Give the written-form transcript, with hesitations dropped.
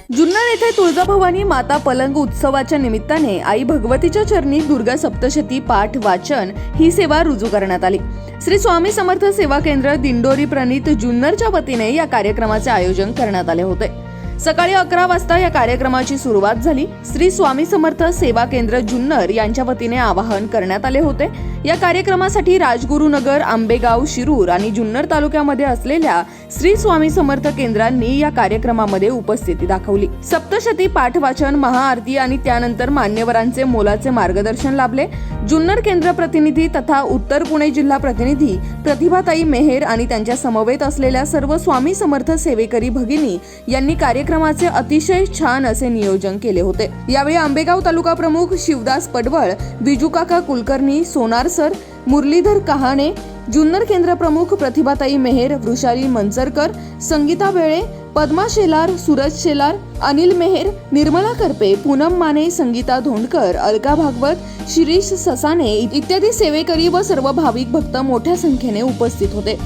जुन्नर येथे तुळजाभवानी माता पलंग उत्सवाच्या निमित्ताने आई भगवतीच्या चरणी दुर्गा सप्तशती पाठ वाचन ही सेवा रुजू करण्यात आली। श्री स्वामी समर्थ सेवा केंद्र दिंडोरी प्रणीत जुन्नरच्या वतीने या कार्यक्रमाचे आयोजन करण्यात आले होते। सकाळी 11 वाजता या कार्यक्रमाची सुरुवात झाली। श्री स्वामी समर्थ सेवा केंद्र जुन्नर यांच्या वतीने आवाहन करण्यात आले होते। या कार्यक्रमासाठी राजगुरुनगर, आंबेगाव, शिरूर आणि जुन्नर तालुक्यामध्ये असलेल्या श्री स्वामी समर्थ केंद्रांनी या कार्यक्रमामध्ये उपस्थिती दाखवली। सप्तशती पाठ वाचन, महाआरती आणि त्यानंतर मान्यवरांचे मोलाचे मार्गदर्शन लाभले। जुन्नर केंद्र प्रतिनिधी तथा उत्तर पुणे जिल्हा प्रतिनिधी प्रतिभाताई मेहेर आणि त्यांच्या समवेत असलेल्या सर्व स्वामी समर्थ सेवेकरी भगिनी यांनी कार्यक्रमाचे अतिशय छान असे नियोजन केले होते। यावेळी आंबेगाव तालुका प्रमुख शिवदास पडवळ, विजूकाका कुलकर्णी, सोनार सर, मुरलीधर कहाणे, जुन्नर केंद्र प्रमुख प्रतिभाताई मेहेर, वृषाली मंचरकर, संगीता बेळे, पद्मा शेलार, सूरज शेलार, अनिल मेहेर, निर्मला करपे, पूनम माने, संगीता धोंडकर, अलका भागवत, शिरीष ससाने इत्यादी सेवेकरी व सर्व भाविक भक्त मोठ्या संख्येने उपस्थित होते।